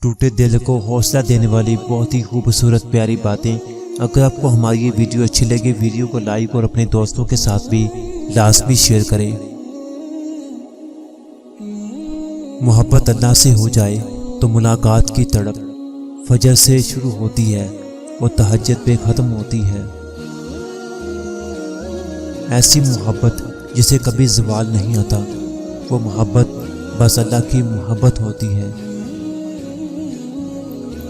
ٹوٹے دل کو حوصلہ دینے والی بہت ہی خوبصورت پیاری باتیں۔ اگر آپ کو ہماری یہ ویڈیو اچھی لگے، ویڈیو کو لائک اور اپنے دوستوں کے ساتھ بھی لازمی شیئر کریں۔ محبت اللہ سے ہو جائے تو ملاقات کی تڑپ فجر سے شروع ہوتی ہے اور تہجد پہ ختم ہوتی ہے۔ ایسی محبت جسے کبھی زوال نہیں آتا، وہ محبت بس اللہ کی محبت ہوتی ہے۔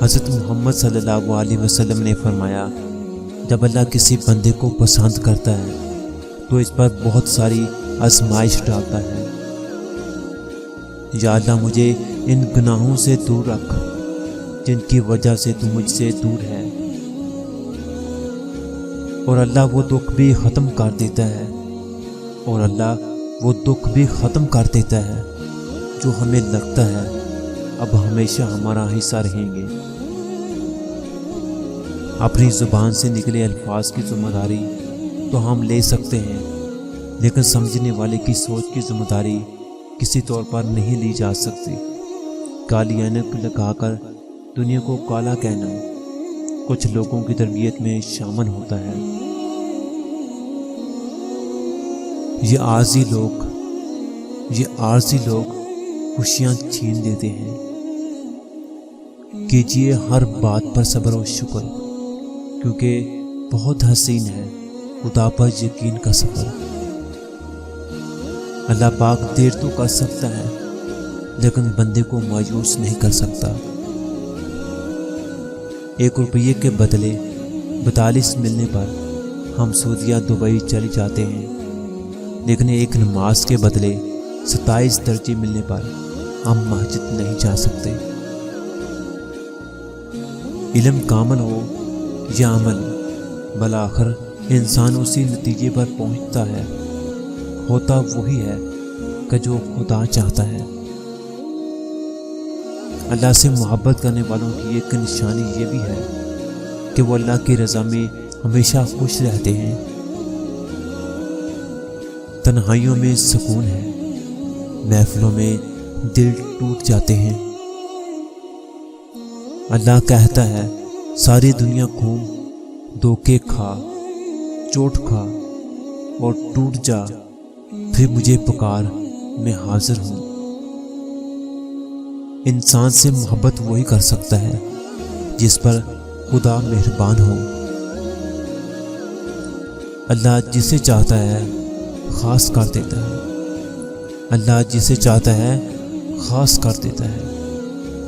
حضرت محمد صلی اللہ علیہ وسلم نے فرمایا، جب اللہ کسی بندے کو پسند کرتا ہے تو اس پر بہت ساری آزمائش ڈالتا ہے۔ یا اللہ مجھے ان گناہوں سے دور رکھ جن کی وجہ سے تو مجھ سے دور ہے، اور اللہ وہ دکھ بھی ختم کر دیتا ہے، اور اللہ وہ دکھ بھی ختم کر دیتا ہے جو ہمیں لگتا ہے اب ہمیشہ ہمارا حصہ رہیں گے۔ اپنی زبان سے نکلے الفاظ کی ذمہ داری تو ہم لے سکتے ہیں، لیکن سمجھنے والے کی سوچ کی ذمہ داری کسی طور پر نہیں لی جا سکتی۔ کالی عینک لگا کر دنیا کو کالا کہنا کچھ لوگوں کی تربیت میں شامل ہوتا ہے۔ یہ عارضی لوگ خوشیاں چھین لیتے ہیں۔ کیجیے ہر بات پر صبر و شکر، کیونکہ بہت حسین ہے خدا پر یقین کا سفر۔ اللہ پاک دیر تو کر سکتا ہے لیکن بندے کو مایوس نہیں کر سکتا۔ 1 روپیے کے بدلے 42 ملنے پر ہم سعودیہ دبئی چلے جاتے ہیں، لیکن ایک نماز کے بدلے 27 درجے ملنے پر ہم مسجد نہیں جا سکتے۔ علم کامل ہو یا عمل، بالآخر انسان اسی نتیجے پر پہنچتا ہے، ہوتا وہی ہے کہ جو خدا چاہتا ہے۔ اللہ سے محبت کرنے والوں کی ایک نشانی یہ بھی ہے کہ وہ اللہ کی رضا میں ہمیشہ خوش رہتے ہیں۔ تنہائیوں میں سکون ہے، محفلوں میں دل ٹوٹ جاتے ہیں۔ اللہ کہتا ہے، ساری دنیا گھوم، دھوکے کھا، چوٹ کھا اور ٹوٹ جا، پھر مجھے پکار، میں حاضر ہوں۔ انسان سے محبت وہی کر سکتا ہے جس پر خدا مہربان ہو۔ اللہ جسے چاہتا ہے خاص کر دیتا ہے، اللہ جسے چاہتا ہے خاص کر دیتا ہے،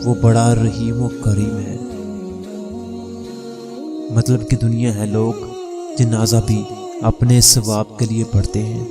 وہ بڑا رحیم و کریم ہے۔ مطلب کہ دنیا ہے لوگ جنازہ بھی اپنے ثواب کے لیے پڑھتے ہیں۔